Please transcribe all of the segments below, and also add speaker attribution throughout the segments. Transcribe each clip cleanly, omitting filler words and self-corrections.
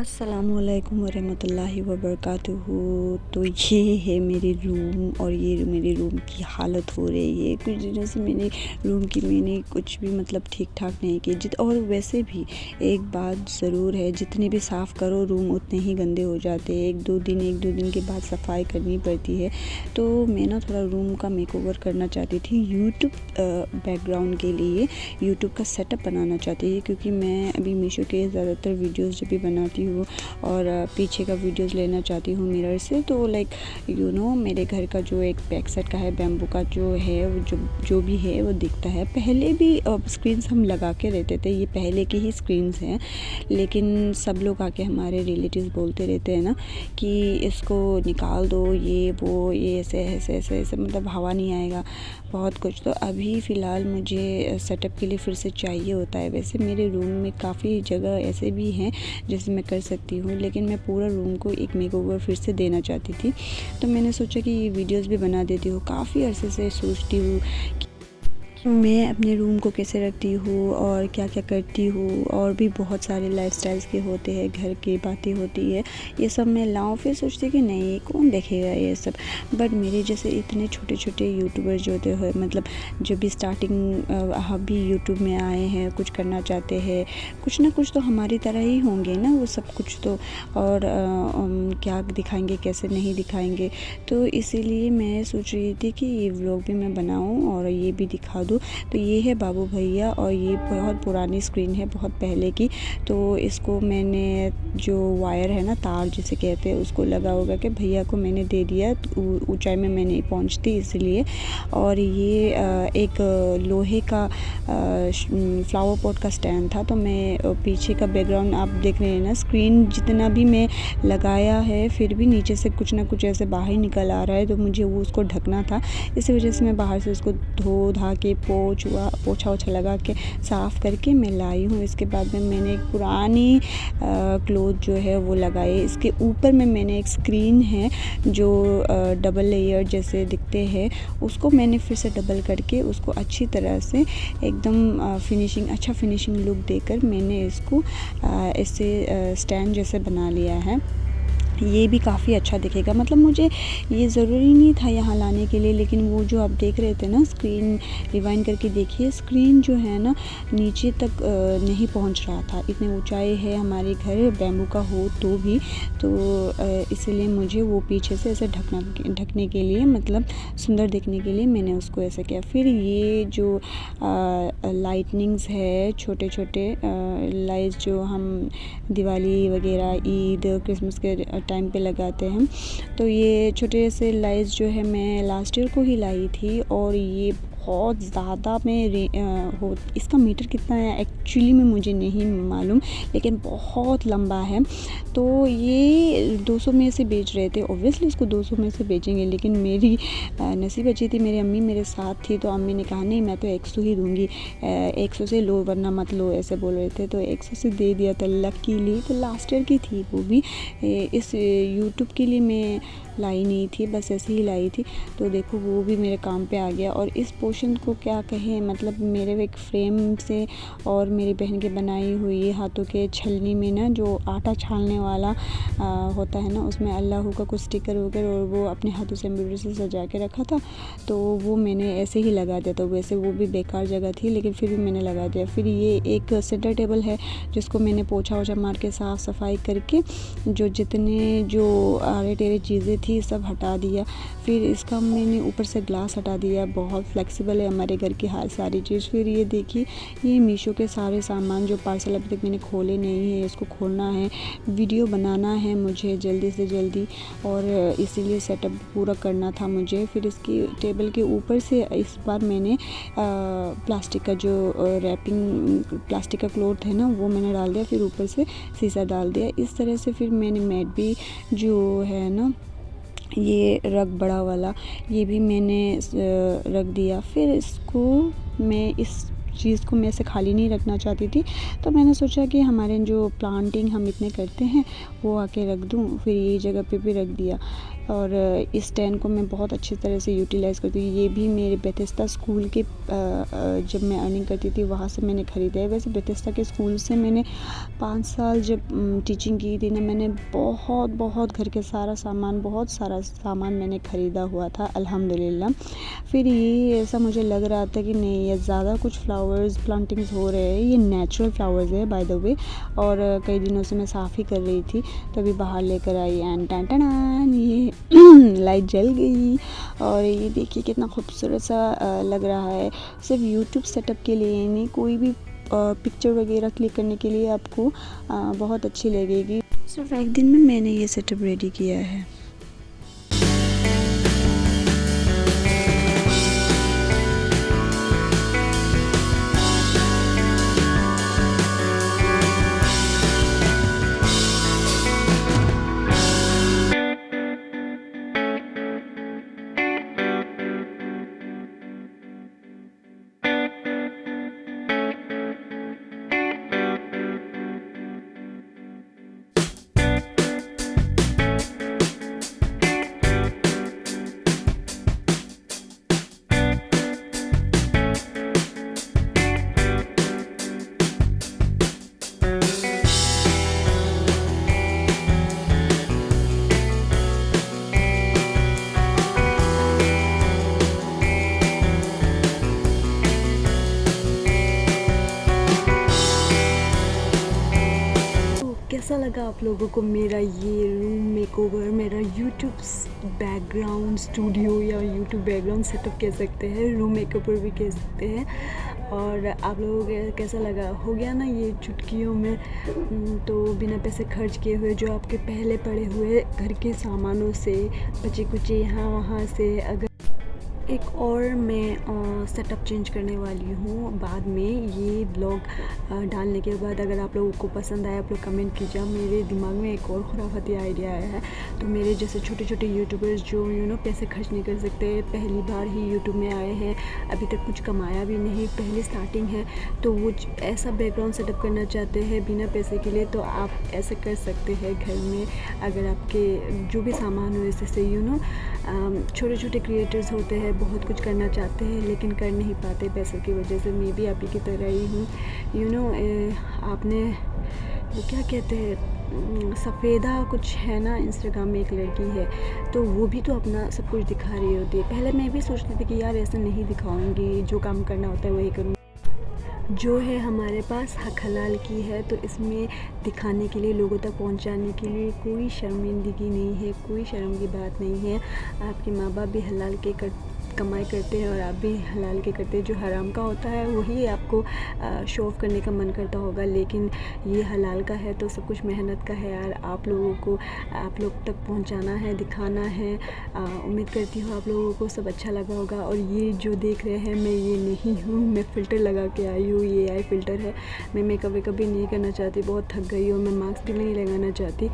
Speaker 1: अस्सलामुअलैकुम वरहमतुल्लाहि वबरकातुहू। तो ये है मेरे रूम और ये मेरे रूम की हालत हो रही है। कुछ दिनों से मेरे रूम की मैंने कुछ भी मतलब ठीक ठाक नहीं की और वैसे भी एक बात ज़रूर है, जितने भी साफ़ करो रूम उतने ही गंदे हो जाते हैं। एक दो दिन के बाद सफाई करनी पड़ती है। तो मैं ना थोड़ा रूम का मेकओवर करना चाहती थी यूट्यूब बैकग्राउंड के लिए, यूट्यूब का सेटअप बनाना चाहती थी, क्योंकि मैं अभी मीशो के ज़्यादातर वीडियोज़ जब भी बनाती हूँ और पीछे का वीडियोस लेना चाहती हूँ मिरर से, तो लाइक मेरे घर का जो एक बैक साइड का है बैम्बू का जो है जो भी है वो दिखता है। पहले भी स्क्रीन्स हम लगा के रहते थे, ये पहले की ही स्क्रीन्स हैं, लेकिन सब लोग आके हमारे रिलेटिव्स बोलते रहते हैं ना कि इसको निकाल दो, ये वो ये ऐसे मतलब हवा नहीं आएगा बहुत कुछ। तो अभी फ़िलहाल मुझे सेटअप के लिए फिर से चाहिए होता है। वैसे मेरे रूम में काफ़ी जगह ऐसे भी हैं जैसे मैं कर सकती हूँ, लेकिन मैं पूरा रूम को एक मेकओवर फिर से देना चाहती थी। तो मैंने सोचा कि ये वीडियोस भी बना देती हूँ। काफ़ी अरसे से सोचती हूँ कि मैं अपने रूम को कैसे रखती हूँ और क्या क्या करती हूँ, और भी बहुत सारे लाइफस्टाइल्स के होते हैं, घर की बातें होती है, ये सब मैं लाऊं। फिर सोचती कि नहीं, कौन देखेगा ये सब। बट मेरे जैसे इतने छोटे छोटे यूट्यूबर्स जो होते हैं, मतलब जो भी स्टार्टिंग अभी यूट्यूब में आए हैं, कुछ करना चाहते हैं, कुछ ना कुछ तो हमारी तरह ही होंगे ना वो सब कुछ तो। और क्या दिखाएंगे कैसे नहीं दिखाएंगे, तो इसीलिए मैं सोच रही थी कि ये व्लॉग भी मैं बनाऊं और ये भी दिखा दूं। तो ये है बाबू भैया, और ये बहुत पुरानी स्क्रीन है, बहुत पहले की। तो इसको मैंने जो वायर है ना, तार जिसे कहते हैं, उसको लगा होगा कि भैया को मैंने दे दिया, ऊंचाई में मैं नहीं पहुंचती इसलिए। और ये एक लोहे का फ्लावर पॉट का स्टैंड था। तो मैं पीछे का बैकग्राउंड आप देख रहे हैं ना, स्क्रीन जितना भी मैं लगाया है फिर भी नीचे से कुछ ना कुछ ऐसे बाहर निकल आ रहा है, तो मुझे वो उसको ढकना था। इसी वजह से मैं बाहर से उसको धो धा के पोछा ओछा लगा के साफ़ करके मैं लाई हूँ। इसके बाद में मैंने एक पुरानी क्लोथ जो है वो लगाई। इसके ऊपर में मैंने एक स्क्रीन है जो डबल लेयर जैसे दिखते हैं, उसको मैंने फिर से डबल करके उसको अच्छी तरह से एकदम अच्छा फिनिशिंग लुक देकर मैंने इसको ऐसे स्टैंड जैसे बना लिया है। ये भी काफ़ी अच्छा दिखेगा। मतलब मुझे ये ज़रूरी नहीं था यहाँ लाने के लिए, लेकिन वो जो आप देख रहे थे ना, स्क्रीन रिवाइंड करके देखिए, स्क्रीन जो है ना नीचे तक नहीं पहुँच रहा था। इतनी ऊंचाई है हमारे घर बैम्बू का हो तो भी, तो इसलिए मुझे वो पीछे से ऐसे ढकने के लिए, मतलब सुंदर दिखने के लिए मैंने उसको ऐसे किया। फिर ये जो लाइटनिंग्स है, छोटे छोटे लाइट्स जो हम दिवाली वगैरह, ईद, क्रिसमस के टाइम पे लगाते हैं, तो ये छोटे से लाइट्स जो है मैं लास्ट ईयर को ही लाई थी। और ये बहुत ज़्यादा इसका मीटर कितना है एक्चुअली में मुझे नहीं मालूम, लेकिन बहुत लंबा है। तो ये 200 में से बेच रहे थे। ऑब्वियसली इसको 200 में से बेचेंगे, लेकिन मेरी नसीब अच्छी थी, मेरी अम्मी मेरे साथ थी, तो अम्मी ने कहा नहीं, मैं तो 100 ही दूँगी, 100 से लो वरना मत लो, ऐसे बोल रहे थे। तो 100 से दे दिया था लकीली। तो लास्ट ईयर की थी वो भी, इस यूट्यूब के लिए मैं लाई नहीं थी, बस ऐसे ही लाई थी। तो देखो वो भी मेरे काम पे आ गया। और इस पोर्शन को क्या कहें, मतलब मेरे एक फ्रेम से और मेरी बहन के बनाई हुई हाथों के छलनी में ना, जो आटा छालने वाला होता है ना, उसमें अल्लाह का कुछ स्टिकर वगैरह, और वो अपने हाथों से एम्ब्रॉयडरी से सजा के रखा था, तो वो मैंने ऐसे ही लगा दिया। तो वैसे वो भी बेकार जगह थी, लेकिन फिर भी मैंने लगा दिया। फिर ये एक सेंटर टेबल है जिसको मैंने पोछा वोछा मार के साफ़ सफाई करके जितने जो आरे टेरे चीज़ें थी सब हटा दिया। फिर इसका मैंने ऊपर से ग्लास हटा दिया। बहुत फ्लेक्सिबल है हमारे घर की हर सारी चीज़। फिर ये देखिए, ये मीशो के सारे सामान जो पार्सल अभी तक मैंने खोले नहीं है, इसको खोलना है, वीडियो बनाना है मुझे जल्दी से जल्दी, और इसीलिए सेटअप पूरा करना था मुझे। फिर इसकी टेबल के ऊपर से इस बार मैंने प्लास्टिक का जो रैपिंग प्लास्टिक का क्लॉथ है ना, वो मैंने डाल दिया। फिर ऊपर से शीशा डाल दिया। इस तरह से फिर मैंने मैट भी जो है ना, ये रग बड़ा वाला, ये भी मैंने रख दिया। फिर इसको मैं इस चीज़ को मैं ऐसे खाली नहीं रखना चाहती थी, तो मैंने सोचा कि हमारे जो प्लांटिंग हम इतने करते हैं वो आके रख दूँ। फिर ये जगह पे भी रख दिया। और इस स्टैंड को मैं बहुत अच्छी तरह से यूटिलाइज़ करती हूँ। ये भी मेरे बेथेस्दा स्कूल के जब मैं अर्निंग करती थी वहाँ से मैंने ख़रीदा है। वैसे बेथेस्दा के स्कूल से मैंने 5 साल जब टीचिंग की थी ना, मैंने बहुत घर के बहुत सारा सामान मैंने ख़रीदा हुआ था अल्हम्दुलिल्लाह। फिर ये ऐसा मुझे लग रहा था कि नहीं, ये ज़्यादा कुछ फ्लावर्स प्लांटिंग्स हो रहे हैं। ये नेचुरल फ्लावर्स है बाय द वे, और कई दिनों से मैं साफ़ ही कर रही थी, तभी बाहर लेकर आई एंड टन ये लाइट जल गई। और ये देखिए कितना खूबसूरत सा लग रहा है। सिर्फ यूट्यूब सेटअप के लिए नहीं, कोई भी पिक्चर वगैरह क्लिक करने के लिए आपको बहुत अच्छी लगेगी। सिर्फ एक दिन में मैंने ये सेटअप रेडी किया है। कैसा लगा आप लोगों को मेरा ये रूम मेकओवर, मेरा यूट्यूब बैकग्राउंड स्टूडियो या यूट्यूब बैकग्राउंड सेटअप कह सकते हैं, रूम मेकओवर भी कह सकते हैं। और आप लोगों को कैसा लगा? हो गया ना ये चुटकियों में, तो बिना पैसे खर्च किए हुए जो आपके पहले पड़े हुए घर के सामानों से बचे कुचे यहाँ वहाँ से। अगर एक और मैं सेटअप चेंज करने वाली हूँ बाद में, ये ब्लॉग डालने के बाद अगर आप लोगों को पसंद आया आप लोग कमेंट कीजिए। मेरे दिमाग में एक और खुराफाती आइडिया आया है। तो मेरे जैसे छोटे छोटे यूट्यूबर्स जो पैसे खर्च नहीं कर सकते, पहली बार ही यूट्यूब में आए हैं, अभी तक कुछ कमाया भी नहीं, पहली स्टार्टिंग है, तो वो ऐसा बैकग्राउंड सेटअप करना चाहते हैं बिना पैसे के लिए, तो आप ऐसे कर सकते हैं घर में। अगर आपके जो भी सामान हो जैसे छोटे छोटे क्रिएटर्स होते हैं, बहुत कुछ करना चाहते हैं लेकिन कर नहीं पाते पैसों की वजह से। मैं भी आप ही की तरह ही हूँ। आपने वो क्या कहते हैं, सफ़ेदा कुछ है ना, इंस्टाग्राम में एक लड़की है, तो वो भी तो अपना सब कुछ दिखा रही होती है। पहले मैं भी सोचती थी कि यार ऐसा नहीं दिखाऊंगी, जो काम करना होता है वही करूँगी। जो है हमारे पास हक हलाल की है, तो इसमें दिखाने के लिए, लोगों तक पहुंचाने के लिए कोई शर्मिंदगी नहीं है, कोई शर्म की बात नहीं है। आपके माँ बाप भी हलाल के कमाई करते हैं और आप भी हलाल के करते हैं। जो हराम का होता है वही आपको शो ऑफ करने का मन करता होगा, लेकिन ये हलाल का है तो सब कुछ मेहनत का है यार। आप लोगों को आप लोग तक पहुंचाना है, दिखाना है। उम्मीद करती हूँ आप लोगों को सब अच्छा लगा होगा। और ये जो देख रहे हैं, मैं ये नहीं हूँ, मैं फ़िल्टर लगा के आई हूँ, ये आई फ़िल्टर है। मैं मेकअप कभी नहीं करना चाहती, बहुत थक गई हूँ। मैं मास्क भी नहीं लगाना चाहती,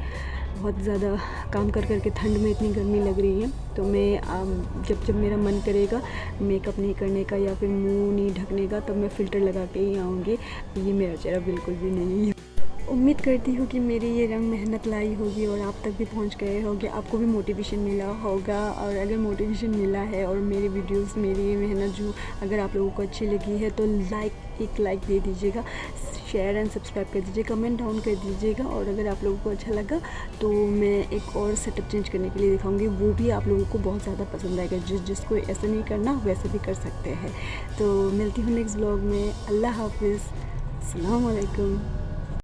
Speaker 1: बहुत ज़्यादा काम कर के ठंड में इतनी गर्मी लग रही है। तो मैं जब मेरा मन करेगा मेकअप नहीं करने का या फिर मुंह नहीं ढकने का, तब मैं फ़िल्टर लगा के ही आऊँगी। ये मेरा चेहरा बिल्कुल भी नहीं है। उम्मीद करती हूँ कि मेरी ये रंग मेहनत लाई होगी और आप तक भी पहुँच गए होंगे, आपको भी मोटिवेशन मिला होगा। और अगर मोटिवेशन मिला है और मेरी वीडियोस, मेरी ये मेहनत जो अगर आप लोगों को अच्छी लगी है, तो एक लाइक दे दीजिएगा, शेयर एंड सब्सक्राइब कर दीजिए, कमेंट डाउन कर दीजिएगा। और अगर आप लोगों को अच्छा लगा तो मैं एक और सेटअप चेंज करने के लिए दिखाऊंगी, वो भी आप लोगों को बहुत ज़्यादा पसंद आएगा। जिसको ऐसा नहीं करना वैसे भी कर सकते हैं। तो मिलती हूँ नेक्स्ट ब्लॉग में। अल्लाह हाफिज़, अस्सलाम वालेकुम।